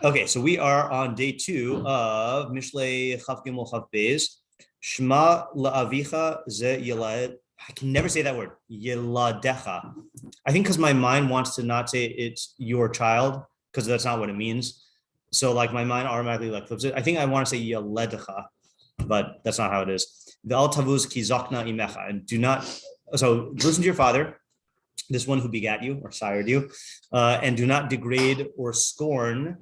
Okay, so we are on day 2 of Mishlei Chav Gimel Chav Beis. Shema la'avicha ze yelad. I can never say that word. Yeladecha. I think because my mind wants to not say it's your child, because that's not what it means. So like my mind automatically like flips it. I think I want to say yeledecha, but that's not how it is. Ve'al tavuz ki zakna imecha. And do not, so listen to your father, this one who begat you or sired you, and do not degrade or scorn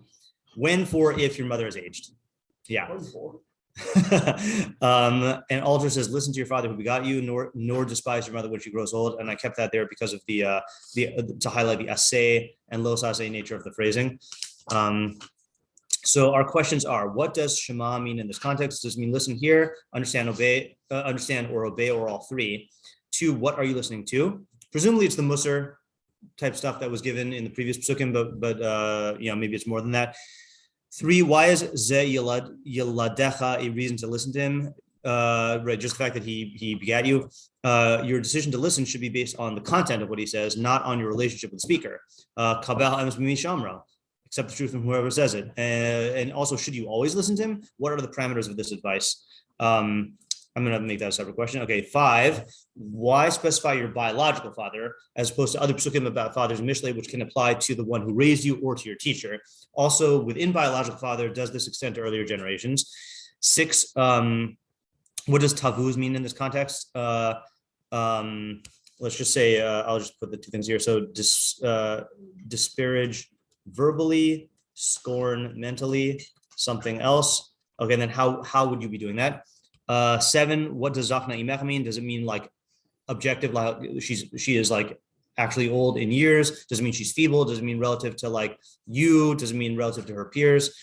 when, for, if your mother is aged. Yeah. And Alter says, listen to your father who begot you, nor despise your mother when she grows old. And I kept that there because of the to highlight the aseh and los aseh nature of the phrasing. So our questions are: what does Shema mean in this context? Does it mean listen, hear, understand, obey, understand, or obey, or all three? 2, what are you listening to? Presumably, it's the Musar type stuff that was given in the previous pasukim, but maybe it's more than that. 3, why is Ze Yeladecha a reason to listen to him? Right, just the fact that he begat you. Your decision to listen should be based on the content of what he says, not on your relationship with the speaker. Kabel emes mimi shamra, accept the truth from whoever says it. And also, should you always listen to him? What are the parameters of this advice? I'm going to make that a separate question. Okay, 5, why specify your biological father as opposed to other pasukim about fathers in Mishlei, which can apply to the one who raised you or to your teacher? Also, within biological father, does this extend to earlier generations? 6, what does tavuz mean in this context? Let's just say, I'll just put the 2 things here. So disparage verbally, scorn mentally, something else. Okay, and then how would you be doing that? 7, what does Zakna Imecha mean? Does it mean like objective, like she is like actually old in years? Does it mean she's feeble? Does it mean relative to like you? Does it mean relative to her peers?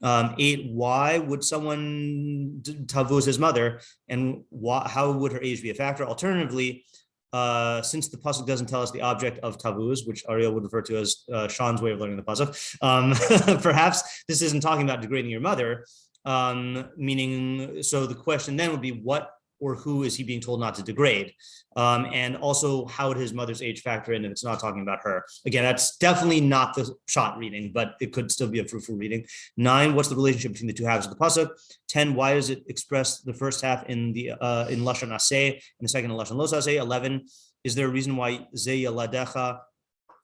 8, why would someone tavuz his mother, and how would her age be a factor? Alternatively, since the pasuk doesn't tell us the object of tavuz, which Ariel would refer to as Sean's way of learning the pasuk, perhaps this isn't talking about degrading your mother. Meaning, so the question then would be what or who is he being told not to degrade? And also, how would his mother's age factor in if it's not talking about her? Again, that's definitely not the shot reading, but it could still be a fruitful reading. 9, what's the relationship between the 2 halves of the pasuk? 10, why does it express the first half in the in lashon aseh and the second in lashon los aseh? 11, is there a reason why ze yeladecha,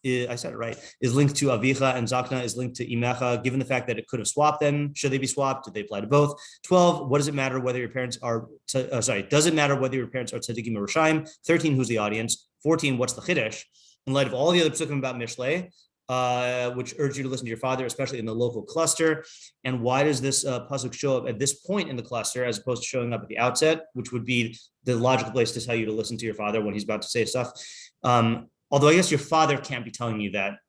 I said it right, is linked to Avicha and Zakna is linked to Imecha, given the fact that it could have swapped them? Should they be swapped? Did they apply to both? 12, what does it matter whether your parents are, does it matter whether your parents are tzaddikim or rishayim? 13, who's the audience? 14, what's the chiddush? In light of all the other pasukim about Mishlei, which urge you to listen to your father, especially in the local cluster, and why does this pasuk show up at this point in the cluster as opposed to showing up at the outset, which would be the logical place to tell you to listen to your father when he's about to say stuff? Although I guess your father can't be telling you that,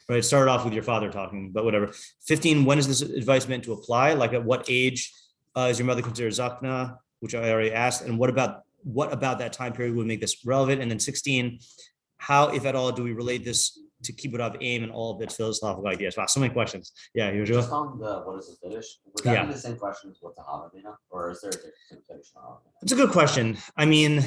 right? It started off with your father talking, but whatever. 15, when is this advice meant to apply? Like at what age is your mother considered zakna, which I already asked, and what about that time period would make this relevant? And then 16, how, if at all, do we relate this to kibbud av aim and all of its philosophical ideas? Wow, so many questions. Yeah, here's just on the what is the finish? Would that be the same question as what the havamina, or is there a different interpretation? It's a good question. I mean,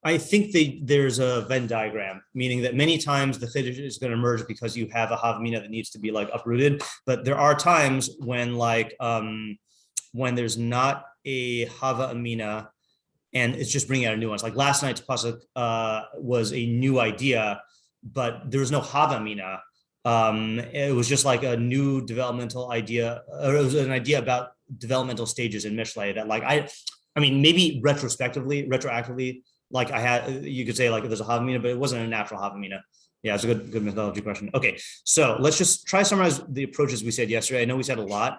I think there's a Venn diagram, meaning that many times the chiddush is going to emerge because you have a havamina that needs to be like uprooted. But there are times when when there's not a hava amina and it's just bringing out a nuance. Like last night's pasuk was a new idea, but there was no hava amina. It was just like a new developmental idea, or it was an idea about developmental stages in Mishlei that like, I mean, maybe retroactively, like you could say like there's a havamina, but it wasn't a natural havamina. Yeah, it's a good methodology question. Okay, so let's just try to summarize the approaches we said yesterday. I know we said a lot,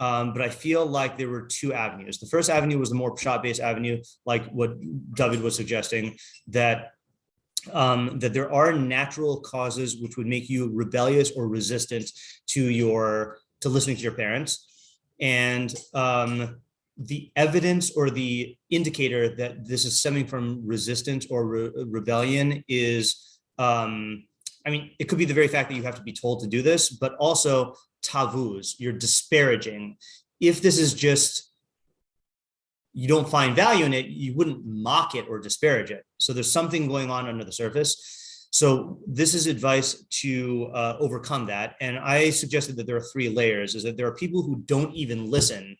but I feel like there were 2 avenues. The first avenue was the more pshat-based avenue, like what David was suggesting, that there are natural causes which would make you rebellious or resistant to listening to your parents, and the evidence or the indicator that this is stemming from resistance or rebellion is, it could be the very fact that you have to be told to do this, but also tavuz, you're disparaging. If this is just, you don't find value in it, you wouldn't mock it or disparage it. So there's something going on under the surface. So this is advice to overcome that. And I suggested that there are 3 layers, is that there are people who don't even listen.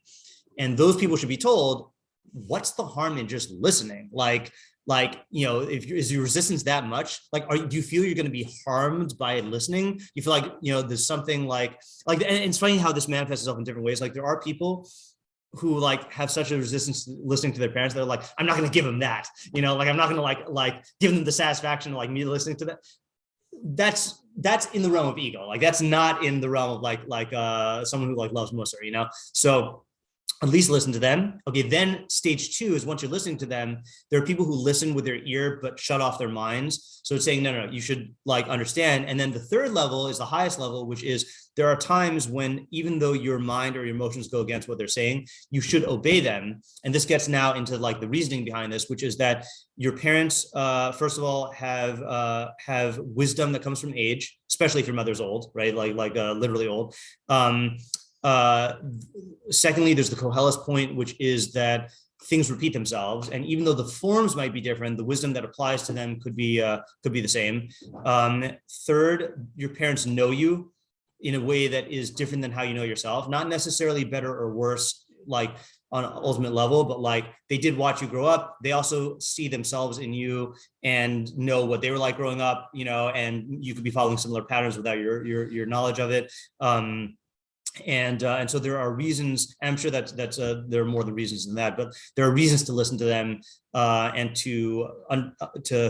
And those people should be told, what's the harm in just listening? Like, is your resistance that much? Like, do you feel you're going to be harmed by listening? You feel like, there's something and it's funny how this manifests itself in different ways. Like there are people who like have such a resistance to listening to their parents. They're like, I'm not going to give them that, I'm not going to like give them the satisfaction of like me listening to that. That's in the realm of ego. Like that's not in the realm of like someone who like loves Musar, So at least listen to them. Okay, then stage 2 is once you're listening to them, there are people who listen with their ear but shut off their minds. So it's saying, no, you should like understand. And then the 3rd level is the highest level, which is there are times when even though your mind or your emotions go against what they're saying, you should obey them. And this gets now into like the reasoning behind this, which is that your parents, first of all, have wisdom that comes from age, especially if your mother's old, right? Like literally old. Secondly, there's the Koheles point, which is that things repeat themselves, and even though the forms might be different, the wisdom that applies to them could be the same. 3rd, your parents know you in a way that is different than how you know yourself, not necessarily better or worse, like on an ultimate level, but like they did watch you grow up. They also see themselves in you and know what they were like growing up, and you could be following similar patterns without your knowledge of it. And so there are reasons, and I'm sure that there are more than reasons than that, but there are reasons to listen to them and to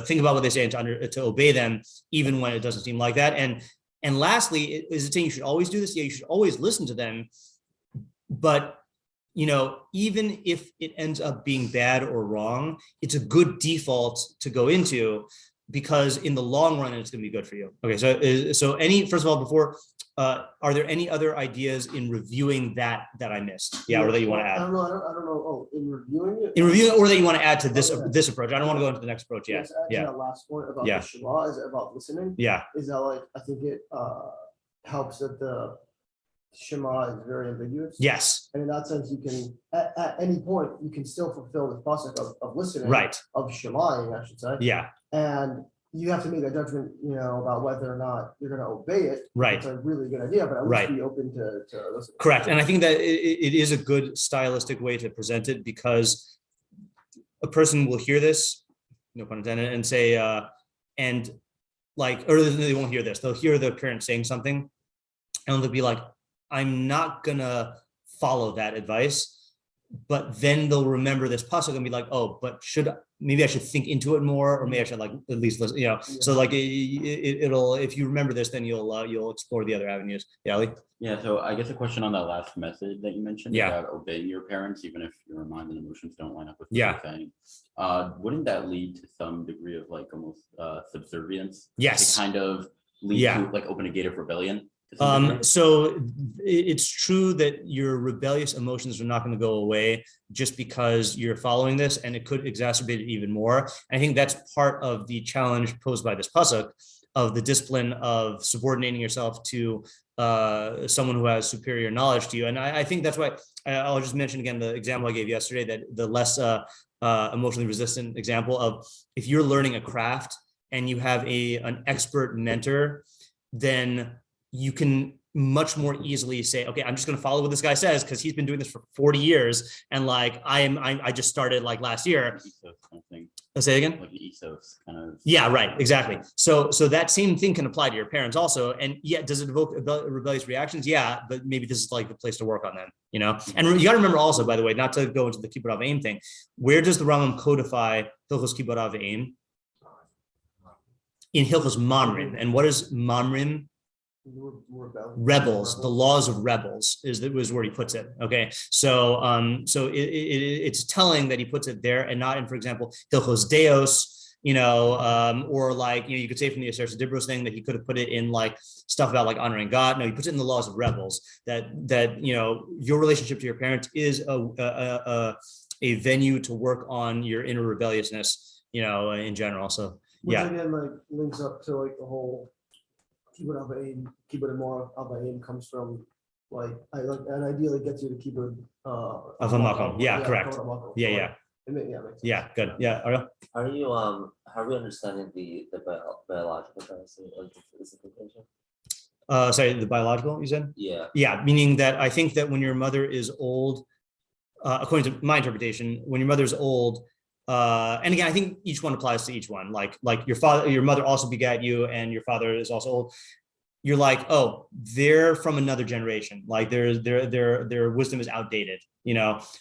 think about what they say and to obey them, even when it doesn't seem like that. And lastly, is it saying you should always do this? Yeah, you should always listen to them, but even if it ends up being bad or wrong, it's a good default to go into, because in the long run, it's going to be good for you. Okay, so first of all, before, are there any other ideas in reviewing that I missed? Yeah, or that you want to add? I don't know. Oh, in reviewing it? In reviewing, or that you want to add to this approach? I don't want to go into the next approach yet. Yeah. That last point about the Shema, is it about listening? Yeah. Is that like, I think it helps that the Shema is very ambiguous. Yes. And in that sense, you can, at any point, you can still fulfill the pasuk of listening. Right. Of Shemaing, I should say. Yeah. And you have to make a judgment, about whether or not you're going to obey it. Right. It's a really good idea, but at least be open to listen. Correct. And I think that it is a good stylistic way to present it, because a person will hear this, no pun intended, and say, or they won't hear this. They'll hear the parent saying something, and they'll be like, I'm not going to follow that advice. But then they'll remember this pasuk and be like, oh, but maybe I should think into it more, or maybe I should like at least listen, Yeah. So like it'll, if you remember this, then you'll explore the other avenues. Yeah, Ali? Yeah. So I guess a question on that last method that you mentioned about obeying your parents, even if your mind and emotions don't line up with what you're saying. Wouldn't that lead to some degree of like almost subservience? Yes. To kind of lead to like open a gate of rebellion? So it's true that your rebellious emotions are not going to go away just because you're following this, and it could exacerbate it even more. And I think that's part of the challenge posed by this pasuk of the discipline of subordinating yourself to someone who has superior knowledge to you. And I think that's why I'll just mention again the example I gave yesterday, that the less emotionally resistant example of if you're learning a craft and you have an expert mentor, then you can much more easily say, okay, I'm just going to follow what this guy says because he's been doing this for 40 years. And like, I just started like last year. Let's say it again. Like ethos kind of. Yeah, right. Exactly. So that same thing can apply to your parents also. And yeah, does it evoke rebellious reactions? Yeah, but maybe this is like the place to work on them, And you got to remember also, by the way, not to go into the kibbut av aim thing, where does the Rambam codify Hilchos kibbut av aim? In Hilchos Mamrim. And what is Mamrim? Rebels, the laws of rebels is where he puts it. Okay, so it's telling that he puts it there and not in, for example, Hilchos Deos, or like you could say from the Aseret Dibros thing that he could have put it in like stuff about like honoring God. No, he puts it in the laws of rebels. That your relationship to your parents is a venue to work on your inner rebelliousness, in general. So which again like links up to like the whole. Kibbut av aim comes from like an idea that gets you to kibbut of a makom. Yeah, correct. Yeah. Makes sense. Yeah, good. Yeah, Ariel? How are you how are we understanding the biological fallacy of this interpretation? Sorry, the biological, you said? Yeah. Yeah, meaning that I think that when your mother is old, according to my interpretation, when your mother's old, and again, I think each one applies to each one. Like your mother also begat you, and your father is also old. You're like, oh, they're from another generation. Like their wisdom is outdated,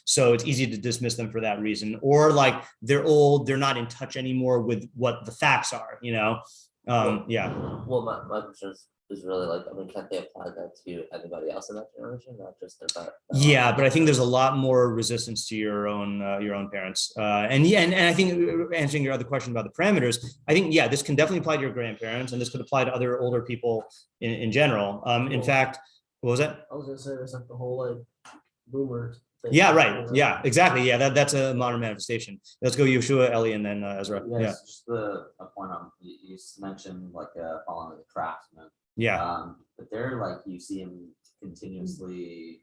so it's easy to dismiss them for that reason. Or like they're old, they're not in touch anymore with what the facts are, yeah. Well, my question is really like, I mean, can't they apply that to anybody else in that generation, not just their Yeah, but I think there's a lot more resistance to your own parents. And I think answering your other question about the parameters, I think, yeah, this can definitely apply to your grandparents, and this could apply to other older people in general. In fact, what was that? I was gonna say it's like the whole like boomer thing. Yeah, right. Yeah, exactly. Yeah, that's a modern manifestation. Let's go Yeshua, Eli, and then Ezra. Yes, just a point on you mentioned like following the craftsman. Yeah. But they're like, you see him continuously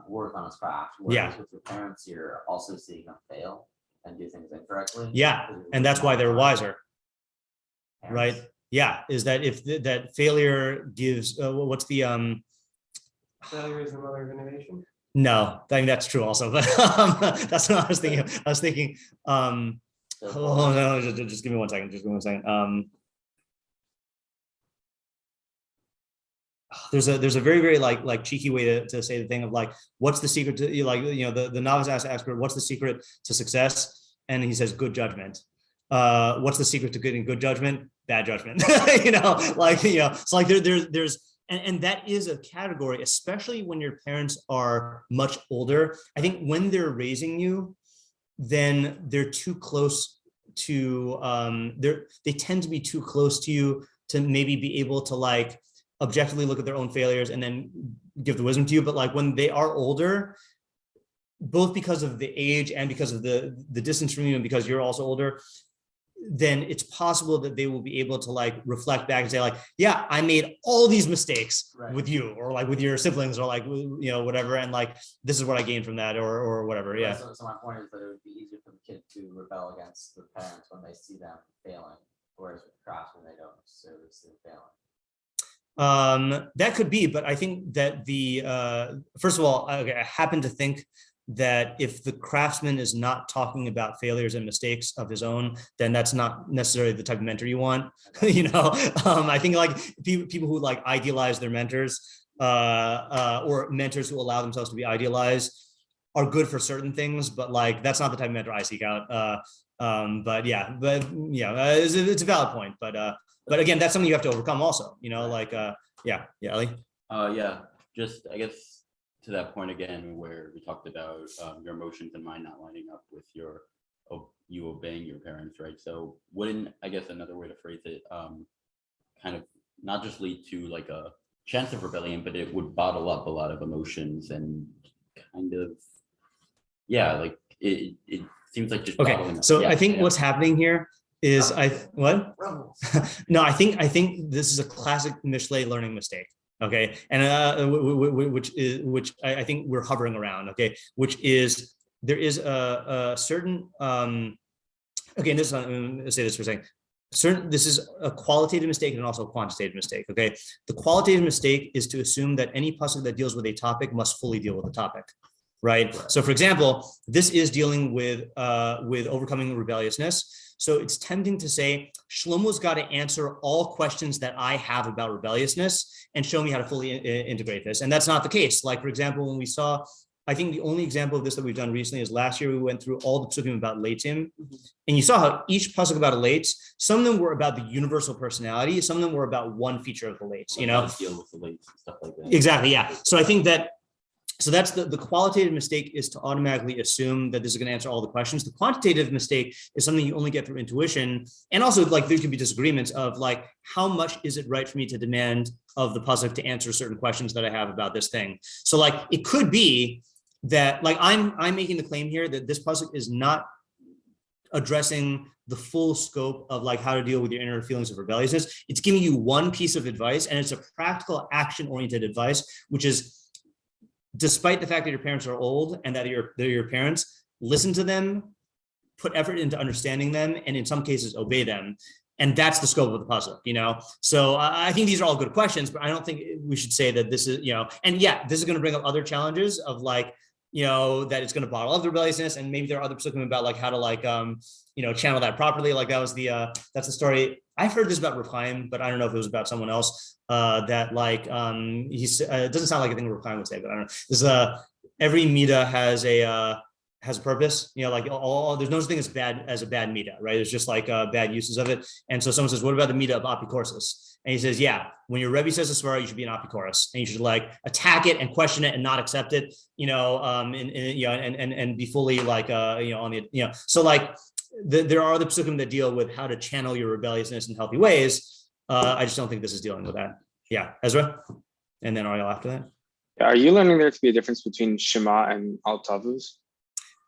work on his craft. Whereas with your parents, you're also seeing them fail and do things incorrectly. Yeah, and that's why they're wiser, right? Yeah, is that if that failure gives what's the Failure is the mother of innovation. No, I mean that's true also, but that's what I was thinking. Oh no, just give me 1 second. Just give me 1 second. There's a very, very like cheeky way to say the thing of like, what's the secret to the novice asks what's the secret to success, and he says good judgment. What's the secret to getting good judgment? Bad judgment. It's like there's and that is a category, especially when your parents are much older. I think when they're raising you, then they're too close to they tend to be too close to you to maybe be able to like objectively look at their own failures and then give the wisdom to you. But like when they are older, both because of the age and because of the distance from you, and because you're also older, then it's possible that they will be able to like reflect back and say like, yeah, I made all these mistakes with you, or like with your siblings, or like, whatever. And like, this is what I gained from that, or whatever. Yeah. So my point is that it would be easier for the kid to rebel against the parents when they see them failing, whereas with craftsmen, they don't necessarily see them failing. That could be, but I think that first of all, I happen to think that if the craftsman is not talking about failures and mistakes of his own, then that's not necessarily the type of mentor you want. I think like people who like idealize their mentors, or mentors who allow themselves to be idealized, are good for certain things, but like that's not the type of mentor I seek out. It's a valid point, but again, that's something you have to overcome also, yeah, Ellie. Just I guess to that point again, where we talked about your emotions and mind not lining up with you obeying your parents, right? So wouldn't, I guess another way to phrase it, kind of not just lead to like a chance of rebellion, but it would bottle up a lot of emotions and kind of, like it seems like just okay. So I think what's happening here is No, I think this is a classic Mishlei learning mistake. Okay, and which I think we're hovering around. Okay, which is there is a certain okay. This I'm going to say this for a second. This is a qualitative mistake and also a quantitative mistake. Okay, the qualitative mistake is to assume that any pasuk that deals with a topic must fully deal with the topic. Right. So, for example, this is dealing with overcoming rebelliousness. So it's tempting to say Shlomo's got to answer all questions that I have about rebelliousness and show me how to fully integrate this. And that's not the case. Like, for example, when we saw, I think the only example of this that we've done recently is last year we went through all the pasukim about leitzim, and you saw how each pasuk about a leitz, some of them were about the universal personality, some of them were about one feature of the leitz. Deal with the leitz and stuff like that. Exactly. Yeah. So I think that. So that's the qualitative mistake, is to automatically assume that this is going to answer all the questions. The quantitative mistake is something you only get through intuition. And also like there could be disagreements of like, how much is it right for me to demand of the pasuk to answer certain questions that I have about this thing? So like, it could be that like, I'm making the claim here that this pasuk is not addressing the full scope of like how to deal with your inner feelings of rebelliousness. It's giving you one piece of advice, and it's a practical action-oriented advice, which is, despite the fact that your parents are old and that they're your parents, listen to them, put effort into understanding them, and in some cases obey them. And that's the scope of the pasuk, So I think these are all good questions, but I don't think we should say that this is, and yeah, this is going to bring up other challenges of like, that it's going to bottle up the rebelliousness, and maybe there are other pasukim about like how to like, channel that properly. Like that was that's the story. I've heard this about Rav Chaim, but I don't know if it was about someone else. That like it doesn't sound like a thing Rav Chaim would say, but I don't know. There's every midah has a purpose, like there's no such thing as a bad midah, right? There's just like bad uses of it. And so someone says, what about the midah of apikorsis? And he says, yeah, when your Rebbe says a svara, you should be an apikoros, and you should like attack it and question it and not accept it, and be fully like, on the, so like there are the pasukim that deal with how to channel your rebelliousness in healthy ways. I just don't think this is dealing with that. Yeah, Ezra, and then Ariel after that. Are you learning there to be a difference between Shema and Al Tavuz?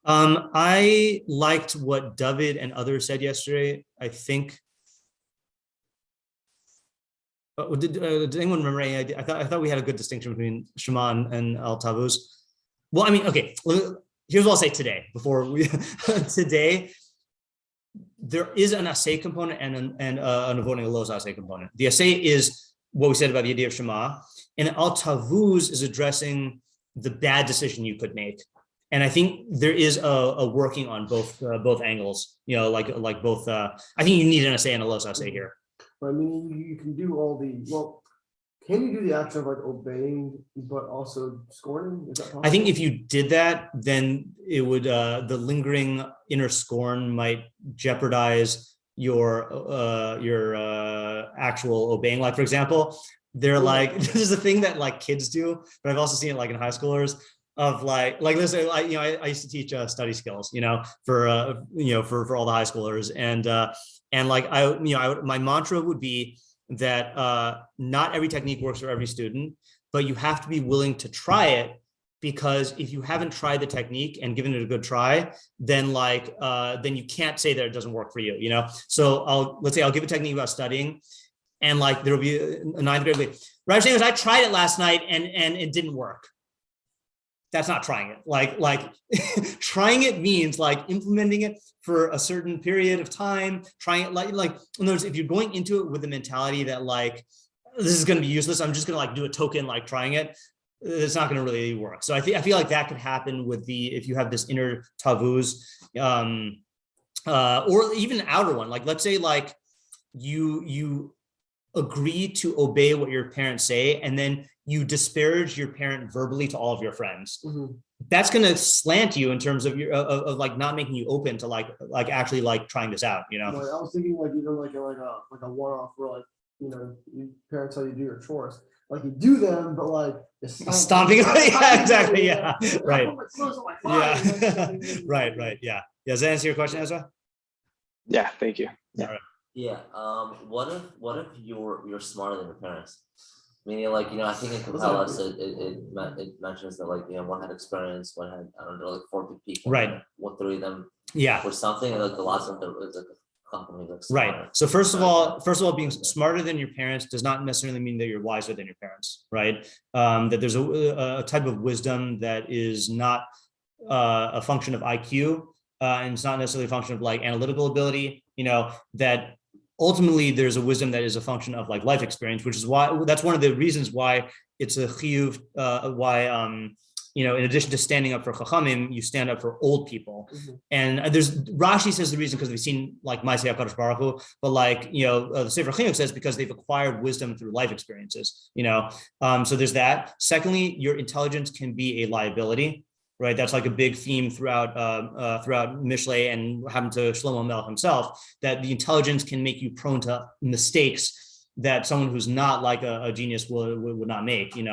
I liked what David and others said yesterday. I think. Did anyone remember any idea? I thought we had a good distinction between Shema and Al Tavuz. Well, I mean, okay. Here's what I'll say today. Today, there is an assay component and an avoiding a low assay component. The assay is what we said about the idea of Shema, and Al Tavuz is addressing the bad decision you could make. And I think there is a working on both angles, like both. I think you need an assay and a low assay here. I mean, you can do can you do the action of like obeying, but also scorning? Is that possible? I think if you did that, then it would, the lingering inner scorn might jeopardize your actual obeying. Like, for example, they're like, this is a thing that like kids do, but I've also seen it like in high schoolers. Of like listen, I used to teach study skills, for all the high schoolers, and like my mantra would be that not every technique works for every student, but you have to be willing to try it, because if you haven't tried the technique and given it a good try, then then you can't say that it doesn't work for you, So let's say I'll give a technique about studying, and like there'll be a ninth grade like, Raj, I tried it last night and it didn't work. That's not trying it. Like trying it means like implementing it for a certain period of time, trying it like in other words, if you're going into it with the mentality that like, this is going to be useless, I'm just going to like do a token, like trying it, it's not going to really work. So I feel like that could happen with if you have this inner tavuz, or even an outer one. Like, let's say like you agree to obey what your parents say, and then you disparage your parent verbally to all of your friends. Mm-hmm. That's going to slant you in terms of of like not making you open to like actually like trying this out, Like, I was thinking like even like a one-off where like your parents tell you to do your chores, like you do them, but like stomping. Yeah, exactly. Yeah, right. Yeah, right. Yeah. Does that answer your question, Ezra? Yeah, thank you. Yeah. Right. Yeah. What if you're smarter than your parents? Meaning, like, I think in Capellas it mentions that, like, one had experience, one had, I don't know, like 40 people. Right. What three of them or something, and like the last one was like a company. Like right. So first of all, being smarter than your parents does not necessarily mean that you're wiser than your parents, right? That there's a type of wisdom that is not a function of IQ, and it's not necessarily a function of like analytical ability, that ultimately there's a wisdom that is a function of like life experience, which is why that's one of the reasons why it's a chiyuv, in addition to standing up for chachamim, you stand up for old people. Mm-hmm. And there's Rashi says the reason because we've seen like Ma'aseh HaKadosh Baruch Hu, but like the Sefer Chinuch says because they've acquired wisdom through life experiences. So there's that. Secondly, your intelligence can be a liability. Right, that's like a big theme throughout Mishlei and happened to Shlomo Melech himself. That the intelligence can make you prone to mistakes that someone who's not like a genius would not make. And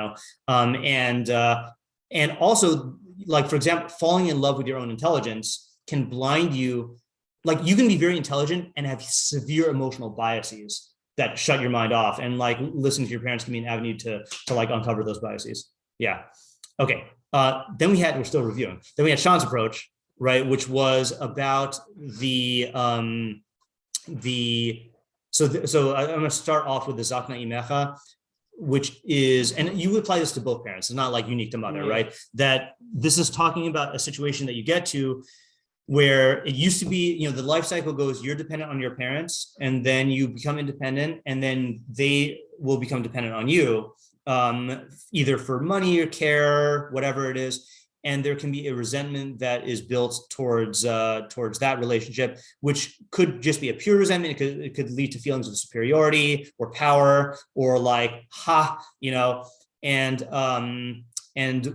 also, like for example, falling in love with your own intelligence can blind you. Like you can be very intelligent and have severe emotional biases that shut your mind off. And like listening to your parents can be an avenue to like uncover those biases. Yeah. Okay. Then we're still reviewing. Then we had Sean's approach, right, which was about so I'm going to start off with the Zakna Imecha, which is, and you apply this to both parents. It's not like unique to mother, right? That this is talking about a situation that you get to where it used to be, the life cycle goes, you're dependent on your parents, and then you become independent, and then they will become dependent on you, either for money or care, whatever it is. And there can be a resentment that is built towards that relationship, which could just be a pure resentment. It could lead to feelings of superiority or power, or like, and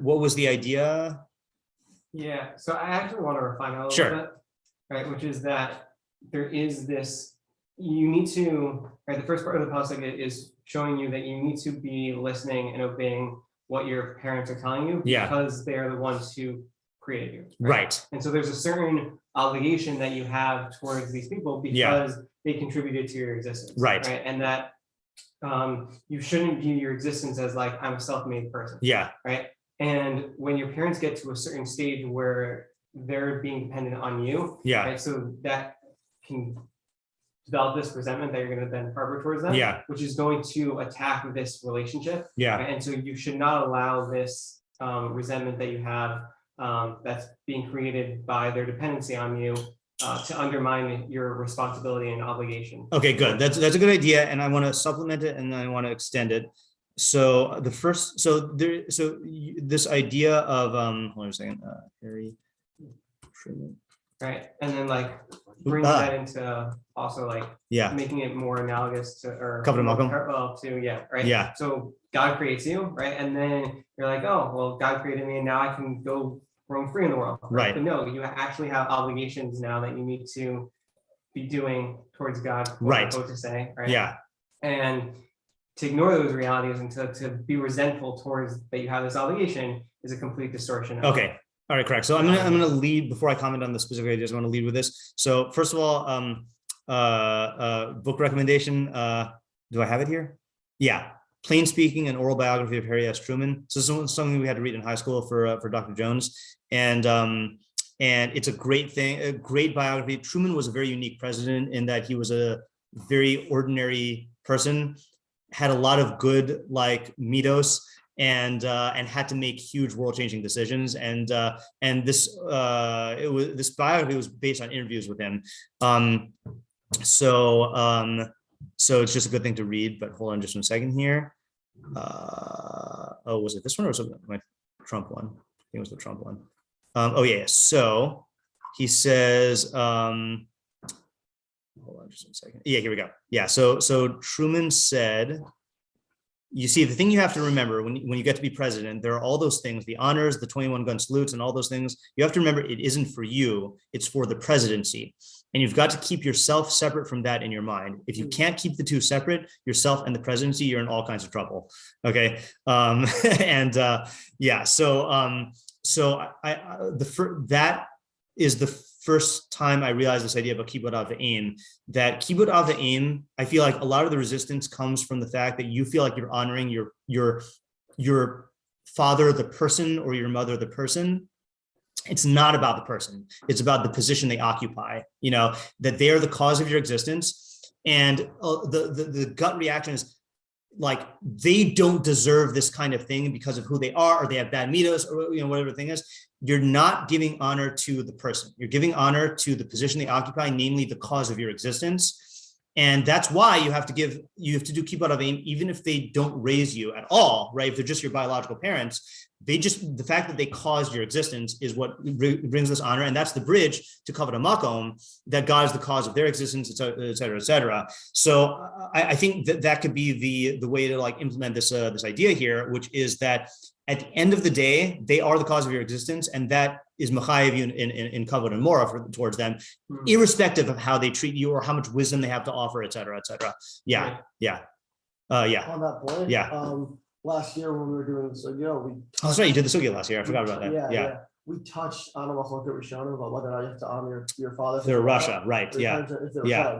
what was the idea? Yeah, so I actually want to refine that a little bit, right? Which is that there is this, you need to, right? The first part of the pasuk is showing you that you need to be listening and obeying what your parents are telling you, because they are the ones who created you. Right. And so there's a certain obligation that you have towards these people because they contributed to your existence. Right. And that you shouldn't view your existence as like, I'm a self-made person. Yeah. Right. And when your parents get to a certain stage where they're being dependent on you, right, so that can develop this resentment that you're going to then harbor towards them, which is going to attack this relationship. Right? And so you should not allow this resentment that you have that's being created by their dependency on you to undermine your responsibility and obligation. Okay, good. That's a good idea, and I want to supplement it, and I want to extend it. So this idea of hold on a second, Harry, right, and then like bring that into also like making it more analogous to or parallel to right. So God creates you, right, and then you're like, oh well, God created me, and now I can go roam free in the world, right? But no, you actually have obligations now that you need to be doing towards God, right? To say, right? And to ignore those realities and to be resentful towards that you have this obligation is a complete distortion. Okay. All right, correct. So I'm gonna lead before I comment on the specific ideas. I want to lead with this. So first of all, book recommendation. Do I have it here? Yeah. Plain Speaking, an oral biography of Harry S. Truman. So this is something we had to read in high school for Dr. Jones. And it's a great thing, a great biography. Truman was a very unique president in that he was a very ordinary person, had a lot of good mitos, and had to make huge world-changing decisions. And this biography was based on interviews with him. So it's just a good thing to read. But hold on just 1 second here. Was it this one or was it my Trump one? I think it was the Trump one. So he says. Hold on just 1 second. Yeah, here we go. Yeah, so Truman said, you see, the thing you have to remember when you get to be president, there are all those things, the honors, the 21 gun salutes, and all those things. You have to remember it isn't for you, it's for the presidency. And you've got to keep yourself separate from that in your mind. If you can't keep the two separate, yourself and the presidency, you're in all kinds of trouble. Okay. That is the first time I realized this idea about kibbud av v'aim, that kibbud av v'aim, I feel like a lot of the resistance comes from the fact that you feel like you're honoring your father, the person, or your mother, the person. It's not about the person. It's about the position they occupy, that they are the cause of your existence. And the gut reaction is like, they don't deserve this kind of thing because of who they are, or they have bad mitos, or whatever the thing is. You're not giving honor to the person. You're giving honor to the position they occupy, namely the cause of your existence. And that's why you have to do kibbud av v'aim, even if they don't raise you at all, right? If they're just your biological parents, the fact that they caused your existence is what brings this honor. And that's the bridge to kavod hamakom, that God is the cause of their existence, et cetera, et cetera. So I think that could be the way to implement this idea here, which is that at the end of the day, they are the cause of your existence, and that is machayev you in kavod and mora towards them, irrespective of how they treat you or how much wisdom they have to offer, et cetera, et cetera. Yeah. On that point, last year when we were doing the sugya, that's right, you did the sugya last year. I forgot about that. Yeah. We touched on a machloket rishonim about whether or not you have to honor your father. They're Russia, right? Yeah.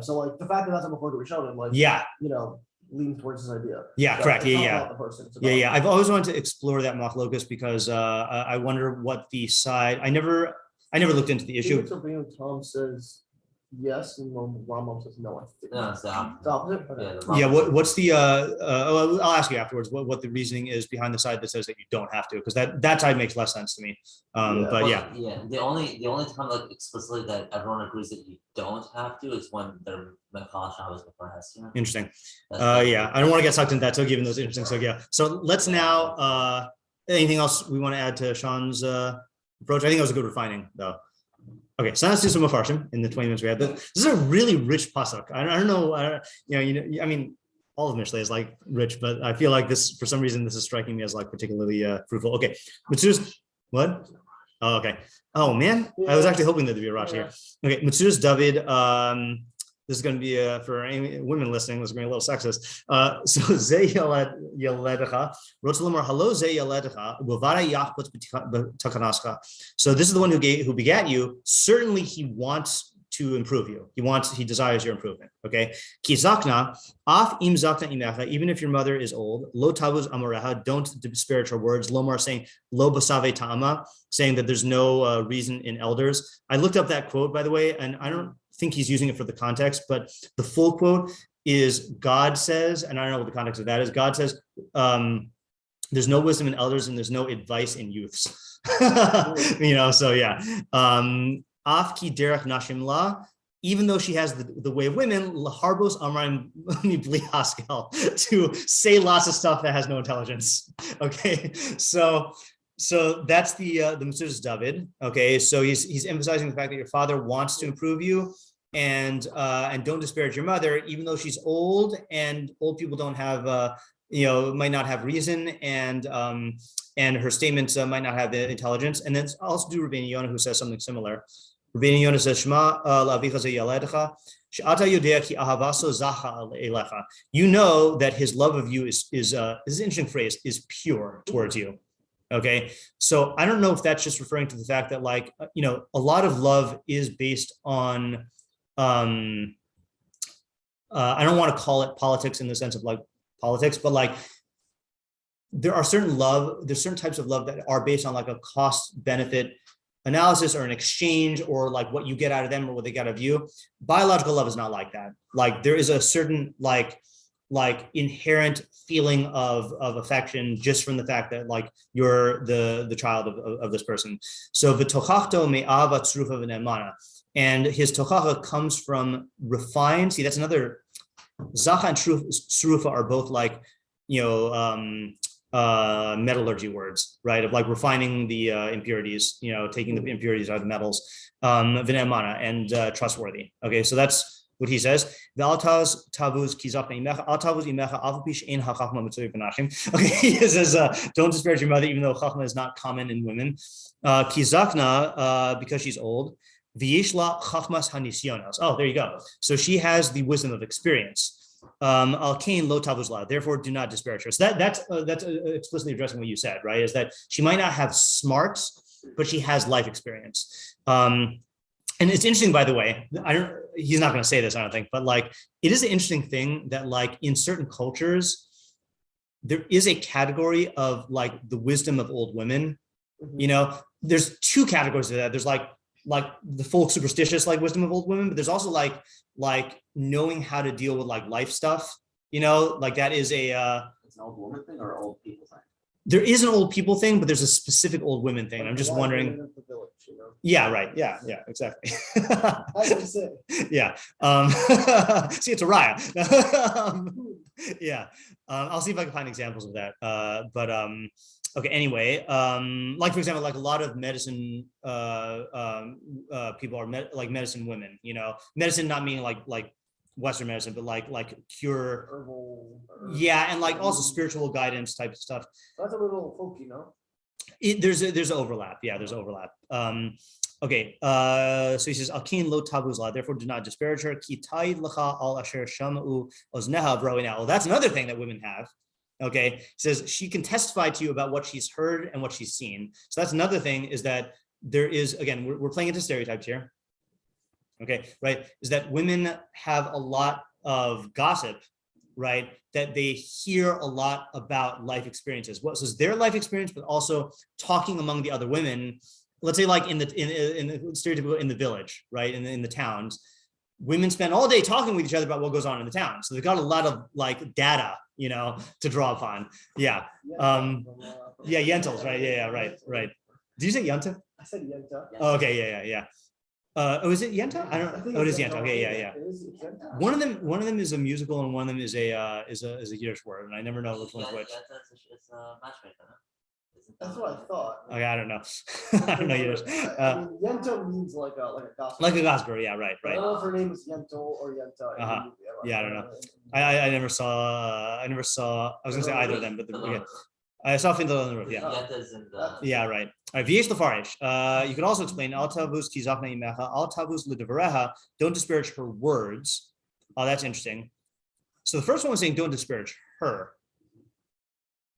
So the fact that that's a machloket rishonim, lean towards this idea. Yeah, correct. Yeah. I've always wanted to explore that machlokus because I wonder what the side. I never looked into the issue. Rambam Tom says yes, and Rambam says no. I think. No, it's the opposite. It's the opposite? Okay. Yeah, the Yeah, Rambam- what's the I'll ask you afterwards what the reasoning is behind the side that says that you don't have to, because that side makes less sense to me. Yeah. But Well, yeah, yeah. The only time like explicitly that everyone agrees that you don't have to is when they're Machshavah Lab. interesting. Yeah, I don't want to get sucked into that, so given those interesting, so yeah. So let's now anything else we want to add to Sean's approach? I think that was a good refining though. Okay, so let's do some meforshim in the 20 minutes we had. This is a really rich pasuk. I don't know, I mean, all of Mishlei is like rich, but I feel like this, for some reason, this is striking me as like particularly fruitful. Okay, Mitzudas, what? Oh, okay. Oh man, I was actually hoping there'd be a rush here. Okay, Mitzudas David. This is going to be for any women listening. This is going to be a little sexist. So Zeh Yaledecha, Rotzelamar Halo Zeh Yaledecha, Bavara Yachput B'Takanascha. So this is the one who begat you. Certainly, he wants to improve you. He desires your improvement. Okay. Ki zakna, af im zakna imecha. Even if your mother is old, lo tavuz amoreha. Don't disparage her words. Lomar saying lo basave ta'ama, saying that there's no reason in elders. I looked up that quote, by the way, and I don't think he's using it for the context, but the full quote is God says, and I don't know what the context of that is. God says, there's no wisdom in elders and there's no advice in youths. So yeah. Afki derech nashim la, even though she has the way of women, laharbos amraim bli haskel, to say lots of stuff that has no intelligence. Okay, so that's the Mitzudas David. Okay, so he's emphasizing the fact that your father wants to improve you, and don't disparage your mother, even though she's old, and old people don't have might not have reason, and her statements might not have the intelligence. And then also do Rבינו Yona, who says something similar. Rבינו Yona says, Shema la'avicha ze yaledecha, she'ata yodea ki ahavaso zacha elecha. You know that his love of you is this is an interesting phrase, is pure towards you. Okay, so I don't know if that's just referring to the fact that a lot of love is based on I don't want to call it politics in the sense of like politics, but like there's certain types of love that are based on like a cost benefit analysis or an exchange, or like what you get out of them or what they get out of you. Biological love is not like that. Like there is a certain like inherent feeling of affection just from the fact that like you're the child of this person. So v'tochachto me'ava tzrufa v'ne'emana, and his tochacha comes from refined. See, that's another. Zacha and tzrufa are both like metallurgy words, right? Of like refining the impurities, taking the impurities out of the metals, v'ne'emana, and trustworthy. Okay, so that's what he says. Okay, he says, don't disparage your mother, even though chachma is not common in women. Kizakna, because she's old. V'yishla chachmas hanisyonos. Oh, there you go. So she has the wisdom of experience. Al kain lo tavuz la. Therefore, do not disparage her. So that's explicitly addressing what you said, right? Is that she might not have smarts, but she has life experience. And it's interesting, by the way. He's not going to say this, I don't think, but like it is an interesting thing that like in certain cultures, there is a category of like the wisdom of old women. Mhm. There's two categories of that. There's like the full superstitious like wisdom of old women, but there's also like knowing how to deal with like life stuff. Like that is It's an old woman thing or old people thing? there is an old people thing, but there's a specific old women thing. I'm just Why wondering. women of the village, Yeah, right. Yeah, exactly. I would say. Yeah. See, it's a riot. Yeah. I'll see if I can find examples of that. But okay, anyway, like for example, like a lot of medicine people are like medicine women, medicine not meaning like Western medicine, but like cure. Herbal. Yeah, and like also spiritual guidance type of stuff. That's a little folky, no? There's overlap. Yeah, there's overlap. Okay. So he says, "Akin lo tavuzla." Therefore, do not disparage her. Ki ta'id lacha al asher shamu ozneha v'ro'ina. Well, that's another thing that women have. Okay. He says she can testify to you about what she's heard and what she's seen. So that's another thing, is that there is, again, we're playing into stereotypes here. Okay, right? Is that women have a lot of gossip, right? That they hear a lot about life experiences. What is their life experience, but also talking among the other women. Let's say, like in the stereotypical in the village, right? In the towns, women spend all day talking with each other about what goes on in the town. So they've got a lot of like data, to draw upon. Yeah. Yeah, Yentels, right? Yeah, right. Did you say Yenta? I said Yenta. Oh, okay, yeah. Is it Yenta? I don't know. Oh, it is Yenta. Okay, yeah. One of them is a musical, and one of them is a Yiddish word, and I never know which one's which. It's a matchmaker, huh? That's what I thought. Okay, I don't know. I don't know Yiddish. Yenta means like a gospel. Like a gospel, yeah, right. I don't know if her name is Yento or Yenta. Yeah, I don't know. I never saw. I was gonna say either of them, but I saw Findle on the roof. Yeah. Yeah, right. All right. V'yesh lefarish. You could also explain al tavus ki zachna imecha, al tavus l'devareha. Don't disparage her words. Oh, that's interesting. So the first one was saying don't disparage her.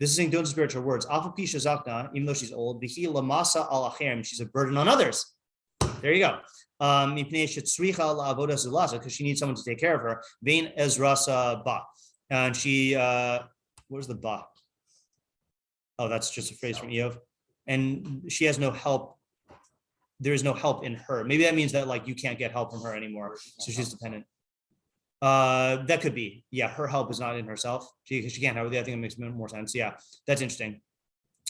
This is saying don't disparage her words. Afa pisha zachna, even though she's old, v'hi lamasa al acherim. She's a burden on others. There you go. Because she needs someone to take care of her. Vein ezrasa ba, and she where's the ba? Oh, that's just a phrase from Eov, and she has no help. There is no help in her. Maybe that means that like you can't get help from her anymore, so she's dependent. That could be. Yeah, her help is not in herself. She can't help. I think it makes more sense. Yeah, that's interesting.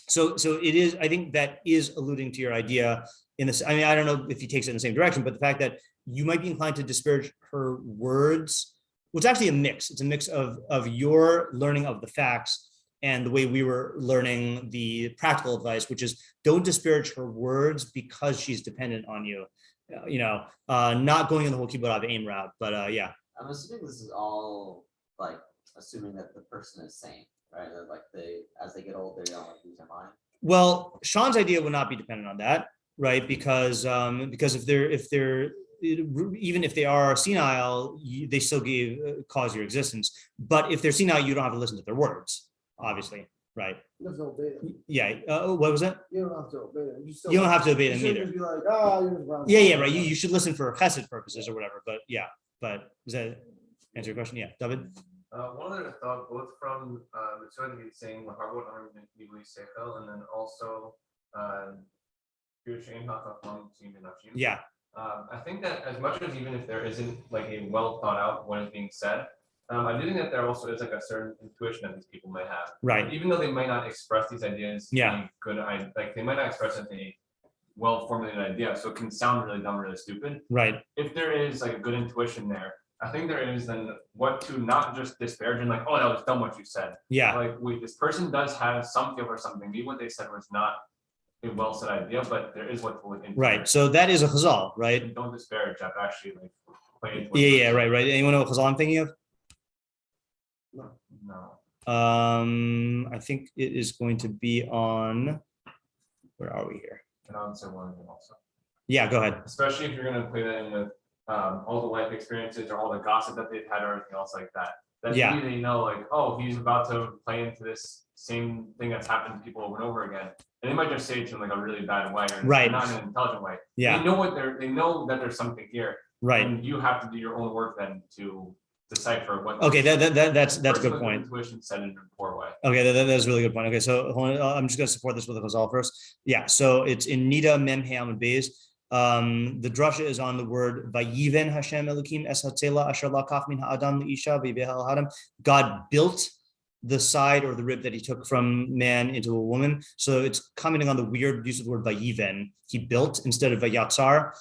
So it is. I think that is alluding to your idea. In this, I mean, I don't know if he takes it in the same direction, but the fact that you might be inclined to disparage her words, well, it's actually a mix. It's a mix of your learning of the facts and the way we were learning the practical advice, which is don't disparage her words because she's dependent on you. Not going in the whole kibbutz of aim route, but yeah. I'm assuming this is all like assuming that the person is sane, right? That, like as they get older, they don't lose their mind. Well, Sean's idea would not be dependent on that. Right, because if they're even if they are senile, they still cause your existence. But if they're senile, you don't have to listen to their words, obviously, right? You have to obey them. Yeah. What was that? You don't have to obey them. You don't have to obey them either. Be like, you're yeah, right. You should listen for chesed purposes or whatever. But yeah. But does that answer your question? Yeah, David. One other thought, both from Mitsuda, he's saying and then also. Yeah. I think that as much as even if there isn't like a well thought out what is being said, I do think that there also is like a certain intuition that these people might have. Right. Even though they might not express these ideas. Yeah. Like they might not express it in a well formulated idea, so it can sound really dumb, really stupid. Right. If there is like a good intuition there, I think there is then what to not just disparage and like, oh, that was dumb what you said. Yeah. Like, wait, this person does have some feel for something. Maybe what they said was not a well said idea, but there is what to look into. Right. So that is a chazal, right? Don't disparage. I've actually like played. Yeah, right. Anyone know what chazal I'm thinking of? No. I think it is going to be on. Where are we here? And I'll answer one of them also. Yeah, go ahead. Especially if you're going to play that in with all the life experiences or all the gossip that they've had or anything else like that. That maybe they know like, oh, he's about to play into this same thing that's happened to people over and over again. And they might just say it to him like a really bad way or not in an intelligent way. Yeah. They know that there's something here. Right. And you have to do your own work then to decipher what. Okay, that's a good point. Intuition said in a poor way. Okay, that's a really good point. Okay, so I'm just going to support this with a chazal first. Yeah, so it's in Nida Mem Ham Beis. The drasha is on the word Vayiven Hashem Elokim Es Hatzela Asher Lakach Min Ha'adam L'Isha V'Yivehel Hadam. God built the side or the rib that he took from man into a woman. So it's commenting on the weird use of the word Vayiven. He built instead of Vayatzar.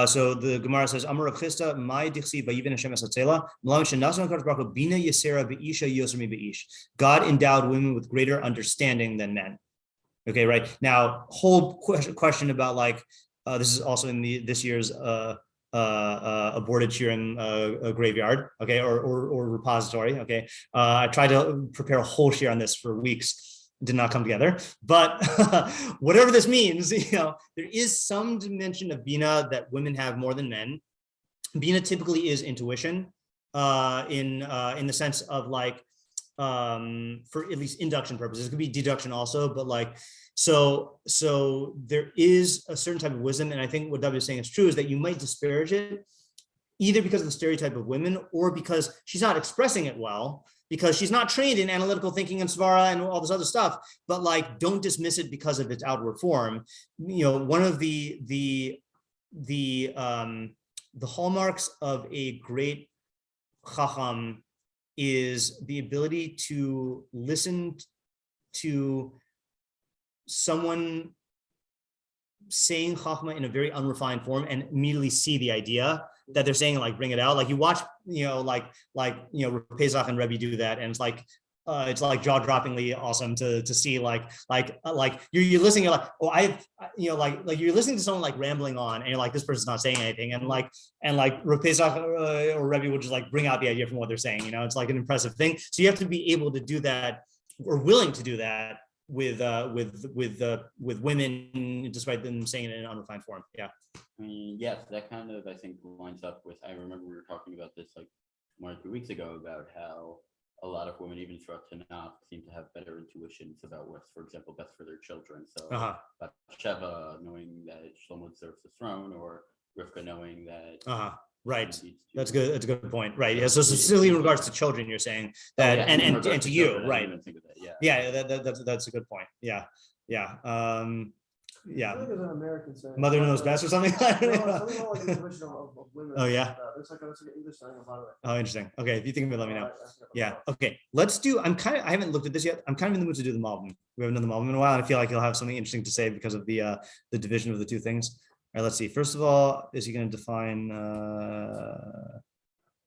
So the Gemara says, Amar Rav Chisda, Mai Dichsi Vayiven Hashem Es Hatzela, M'lam Shenasan HaKadosh Baruch Hu Bina Yisera V'Isha Yosemi V'ish. God endowed women with greater understanding than men. Okay, right. Now, whole question about like, this is also in this year's aborted shiurim graveyard, okay, or repository, okay. I tried to prepare a whole shiur on this for weeks, did not come together. But whatever this means, there is some dimension of bina that women have more than men. Bina typically is intuition, in the sense of like, for at least induction purposes. It could be deduction also, but like. So there is a certain type of wisdom, and I think what W is saying is true, is that you might disparage it either because of the stereotype of women or because she's not expressing it well, because she's not trained in analytical thinking and svara and all this other stuff. But like, don't dismiss it because of its outward form. One of the the hallmarks of a great chacham is the ability to listen to someone saying chachma in a very unrefined form and immediately see the idea that they're saying, like bring it out. Like you watch, Pesach and Rebbe do that, and it's like jaw-droppingly awesome to see like you're listening, you're like, oh, you're listening to someone like rambling on, and you're like, this person's not saying anything, and Pesach or Rebbe would just like bring out the idea from what they're saying. It's like an impressive thing. So you have to be able to do that, or willing to do that with women, despite them saying it in an unrefined form. Yeah. Yes, that kind of, I think, lines up with, I remember we were talking about this like 1 or 2 weeks ago about how a lot of women, even throughout Tanakh, seem to have better intuitions about what's, for example, best for their children. So Bathsheba knowing that Shlomo deserves the throne, or Rivka knowing that. Right. That's good. That's a good point. Right. Yeah. So specifically in regards to children, you're saying that, and to you, children, right? Yeah. That's a good point. Yeah. Yeah. I think there's an American saying. Mother knows best or something. No, something about like the intuition of women. Oh, yeah? There's like an English saying about it. Oh, interesting. Okay. If you think of it, let me know. Yeah. Okay. Let's do, I haven't looked at this yet. I'm kind of in the mood to do the Malbim. We haven't done the Malbim in a while, and I feel like you'll have something interesting to say because of the division of the two things. All right, let's see. First of all, is he going to define,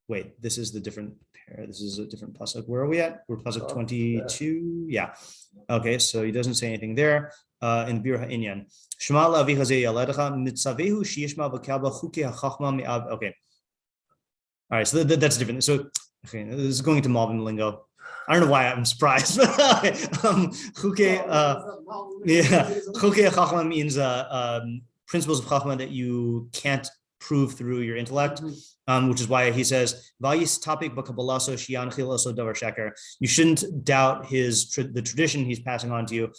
wait, this is the different pair. This is a different pasuk. Where are we at? We're pasuk 22. Yeah. Okay, so he doesn't say anything there. In Bir Ha'inyan. Shema la'avicha ze yaledecha mitzavehu sheyishma v'kelba chukei hachachma mi'av. Okay. All right, so that's different. So, okay, this is going into Malbim lingo. I don't know why I'm surprised. Chukei hachachma means principles of chachma that you can't prove through your intellect, which is why he says, you shouldn't doubt the tradition he's passing on to you,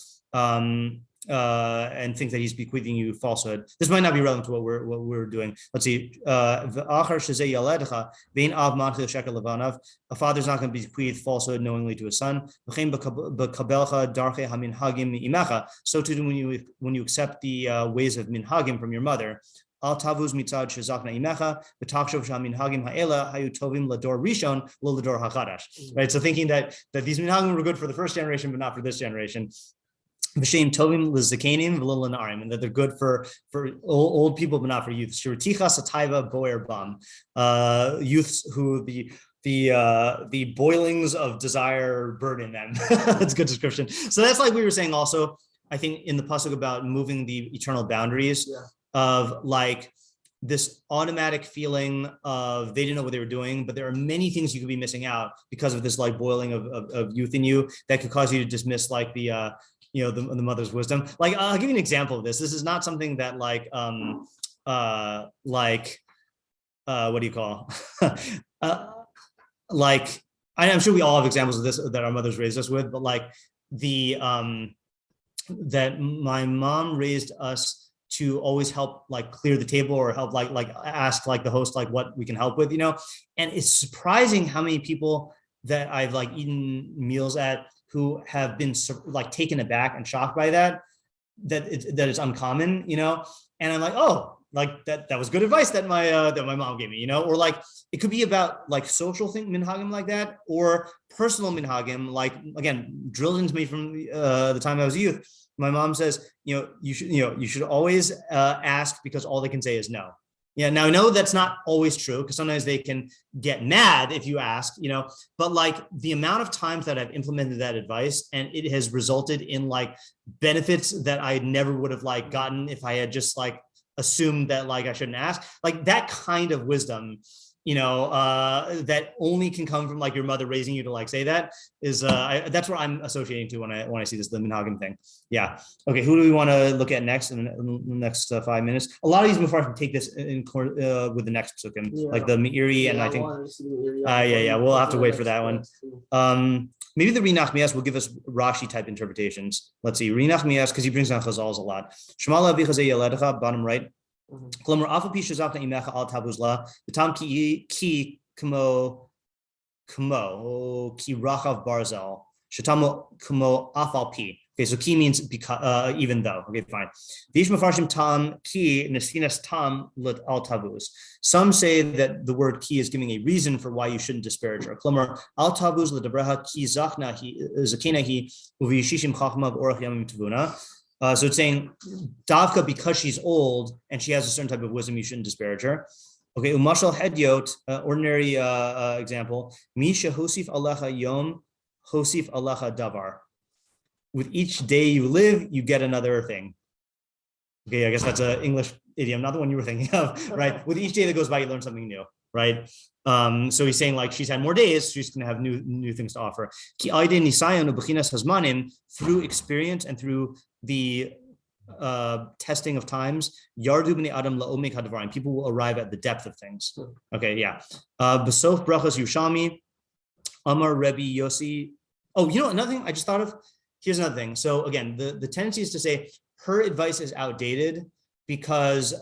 and think that he's bequeathing you falsehood. This might not be relevant to what we're doing. Let's see. A father's not going to bequeath falsehood knowingly to his son. So too when you accept the ways of minhagim from your mother. Right, so thinking that these minhagim were good for the first generation, but not for this generation. And that they're good for old people, but not for youth. Youths who the boilings of desire burn in them. That's a good description. So that's like we were saying also, I think in the pasuk about moving the eternal boundaries of like this automatic feeling of they didn't know what they were doing, but there are many things you could be missing out because of this like boiling of youth in you that could cause you to dismiss like the mother's wisdom. Like I'll give you an example of this. This is not something that what do you call like I'm sure we all have examples of this that our mothers raised us with, but like that my mom raised us to always help like clear the table or help like ask like the host like what we can help with, and it's surprising how many people that I've like eaten meals at who have been like taken aback and shocked by that it's uncommon, and I'm like, oh, like that was good advice that my mom gave me, or like it could be about like social thing minhagim like that, or personal minhagim, like again drilled into me from the time I was a youth. My mom says, you should always ask because all they can say is no. Yeah. Now I know that's not always true because sometimes they can get mad if you ask, but like the amount of times that I've implemented that advice and it has resulted in like benefits that I never would have like gotten if I had just like assumed that like I shouldn't ask, like that kind of wisdom, that only can come from like your mother raising you to like say that is that's what I'm associating to when I see this, the minhagim thing. Yeah. Okay. Who do we want to look at next in the next 5 minutes? A lot of these meforshim take this in with the next pasukim, like the Meiri, and I think we'll have to wait for that one. Maybe the נחmiash will give us Rashi type interpretations. Let's see, נחmiash, because he brings down Chazals a lot. Bottom right. Klomer afu pi shazakna imecha al tabuzla v'tam ki kamo ki rachav barzal shetamo kamo afal pi. Okay, so ki means because, even though. Okay, fine. Vish meforshim tam ki nesinas tam lut al tavuz. Some say that the word ki is giving a reason for why you shouldn't disparage her. Klomer al tavuz ledabreha ki zachna zakina hi uviyishishim chachma v'orach yamim tavuna. So it's saying davka because she's old and she has a certain type of wisdom, you shouldn't disparage her. Okay, umashal hedyot, ordinary example. Misha hosif alecha yom hosif alecha davar. With each day you live, you get another thing. Okay, I guess that's an English idiom, not the one you were thinking of, right? With each day that goes by, you learn something new, right? So he's saying like she's had more days, she's going to have new things to offer. Through experience and through the testing of times, people will arrive at the depth of things. Okay, yeah. Besof brachos Yushalmi, Amar Rebbe Yossi. Oh, you know another thing I just thought of. Here's another thing. So again, the tendency is to say her advice is outdated because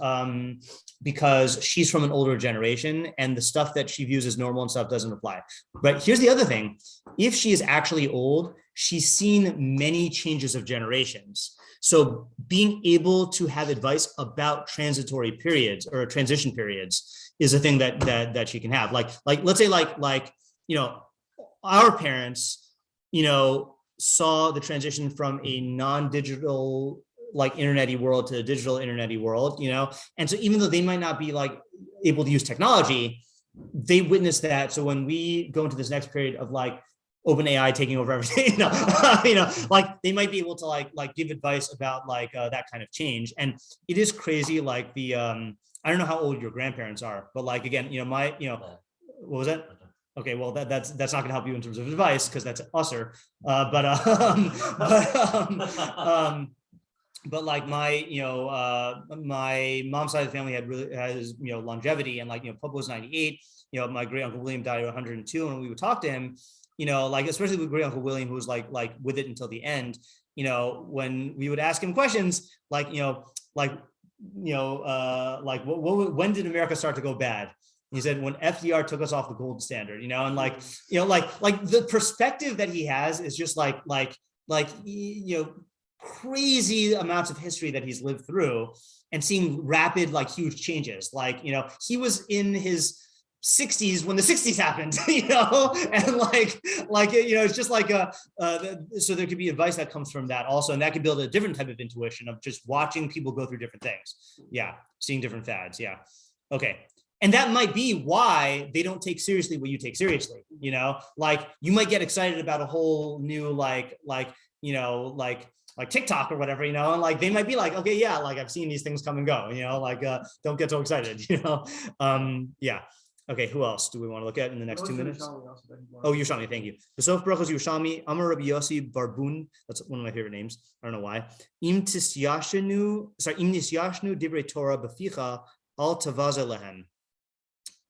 she's from an older generation and the stuff that she views as normal and stuff doesn't apply. But here's the other thing. If she is actually old, she's seen many changes of generations. So being able to have advice about transitory periods or transition periods is a thing that she can have. Like let's say like our parents, saw the transition from a non-digital like internet-y world to a digital internet-y world, and so even though they might not be like able to use technology, they witnessed that. So when we go into this next period of like open AI taking over everything, like they might be able to like give advice about like that kind of change. And it is crazy, like the I don't know how old your grandparents are, but like again, what was that? Okay, well that's not going to help you in terms of advice because that's usher. But like my my mom's side of the family has longevity, and like Papa was 98. My great uncle William died at 102, and when we would talk to him, like especially with great uncle William, who was like with it until the end. When we would ask him questions, like when did America start to go bad? He said when FDR took us off the gold standard, and like the perspective that he has is just like crazy amounts of history that he's lived through and seeing rapid, like huge changes. Like, he was in his 60s when the 60s happened, and it's just like so there could be advice that comes from that also, and that could build a different type of intuition of just watching people go through different things. Yeah, seeing different fads. Yeah, okay. And that might be why they don't take seriously what you take seriously. Like you might get excited about a whole new like TikTok or whatever, and like they might be like, okay, yeah, like I've seen these things come and go, don't get so excited, yeah. Okay, who else do we want to look at in the next 2 minutes? Oh, Yushalmi, thank you. Besof brachos Yushalmi, Amar Rabbi Yossi Barbun. That's one of my favorite names. I don't know why. Im nisyashnu divrei Torah beficha al tavaza lehem.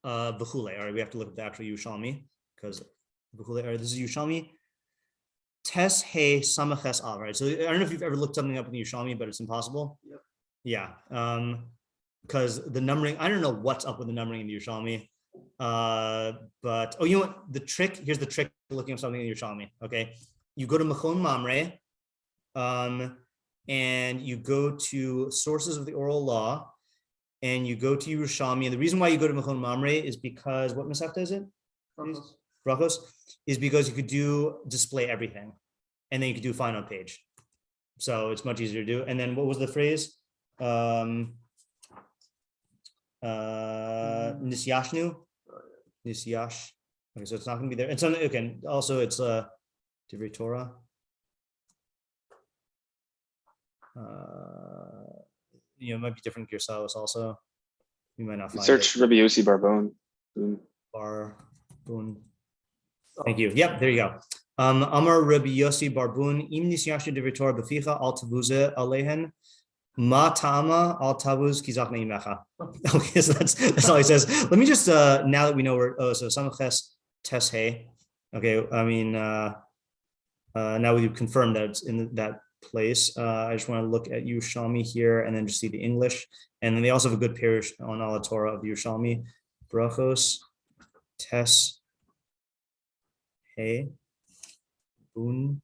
V'chule. All right, we have to look at the actual Yushalmi because V'chule. All right, this is Yushalmi. Tes he samaches al. Right. So I don't know if you've ever looked something up in the Yushalmi, but it's impossible. Yep. Yeah. Because the numbering, I don't know what's up with the numbering in the Yushalmi. But you know what? Here's the trick to looking up something in the Yushalmi. Okay. You go to Machon Mamre, and you go to sources of the oral law. And you go to Yerushalmi, and the reason why you go to Mechon Mamre is because what Masechta is it? Brachos is because you could display everything, and then you could do find on page. So it's much easier to do. And then what was the phrase? Nisyashnu. Nisyash. Okay, so it's not going to be there. And so okay. Also, it's Divrei Torah. It might be different yourselves also. You might not find search Rabbi Yossi Barbun. Barbun. Thank you. Yep, there you go. Amar Rabbi Yossi Barbun, im nisyashnu divrei Torah beficha al tavuze alehen ma ta'ama al tavuz kizach neimecha. Okay, so that's all he says. Let me just now that we know where so samaches tes he. Okay, I mean now we've confirmed that it's in that place. I just want to look at Yerushalmi here and then just see the English. And then they also have a good parish on Ala Torah of Yerushalmi. Brachos, Tes, He, Bun.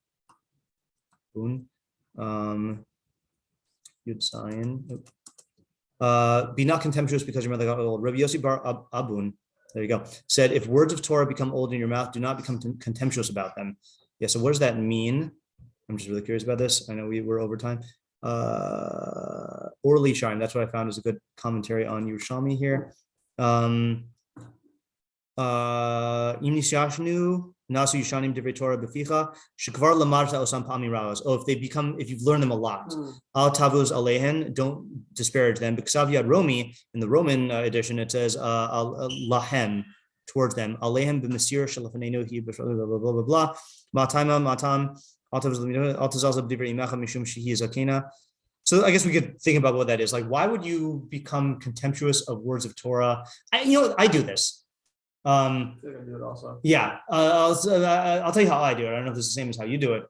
Yud Zion. Be not contemptuous because your mother got old. Rabbi Yossi bar Abun, there you go, said, if words of Torah become old in your mouth, do not become contemptuous about them. Yeah, so what does that mean? I'm just really curious about this. I know we were over time. Or Lieshrim, that's what I found is a good commentary on Yerushalmi here. Nasu Yishanim Divrei Torah Beficha Shekvar Lamarta Osam Pami Raos. Oh, if you've learned them a lot, Al Tavuz Alehen, don't disparage them. B'Ksav Yad Romi, in the Roman edition, it says Lahem, towards them. Alehem b'Mesir Shalafanenu Hi blah blah blah blah. Matama Matam Altazaz Divrei Imecha Mishum Shehi Zakena. So I guess we could think about what that is. Like, why would you become contemptuous of words of Torah? I do this. I think I do it also. Yeah, I'll tell you how I do it. I don't know if it's the same as how you do it.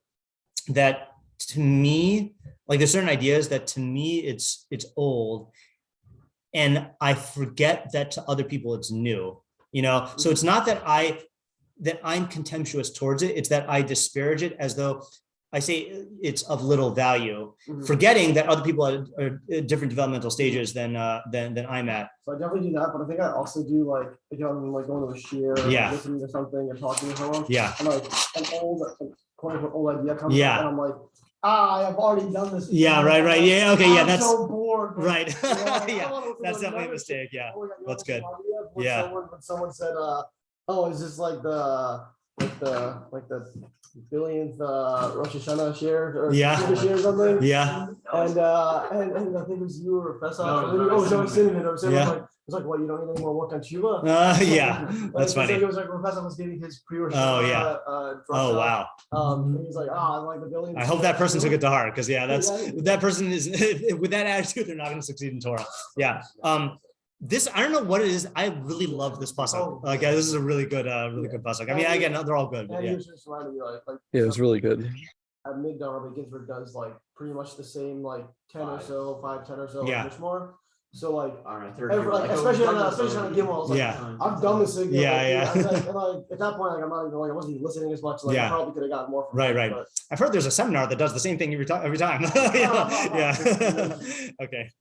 That to me, like there's certain ideas that to me it's old, and I forget that to other people it's new. So it's not that I'm contemptuous towards it. It's that I disparage it as though I say it's of little value, forgetting that other people are at different developmental stages than I'm at. So I definitely do that, but I think I also do like going to a shiur, or listening to something or talking to someone. Yeah. And like an old, quote unquote, old idea comes up, and I'm like, I have already done this. Yeah, right. Yeah, okay, yeah, that's so bored. Right. Yeah, that's definitely a mistake. Yeah, that's good. Yeah. When someone said, "Oh, is this like the billionth Rosh Hashanah shiur or shiur or something?" Yeah. And I think it was you or Professor. It was like, well, you don't need any more work on Tshuva? Yeah, that's funny. It was like Professor was giving his pre-Rosh Oh wow. And he's like, I like the billion. I hope that person took it to heart, because that person is with that attitude, they're not going to succeed in Torah. Yeah. This, I don't know what it is. I really love this pasuk. Like, this is a really good pasuk. I mean, again, they're all good. But yeah. Yeah, it was really good. At Midbar, Rabbi Ginsburg does like pretty much the same, like 10 or so, 5, 10 or so, much more. So like, especially on a Gimel, like, I've done this thing. And like, at that point, like, I'm not even like, I wasn't even listening as much. Like, I probably could have gotten more from right. But I've heard there's a seminar that does the same thing every time. Yeah. Okay.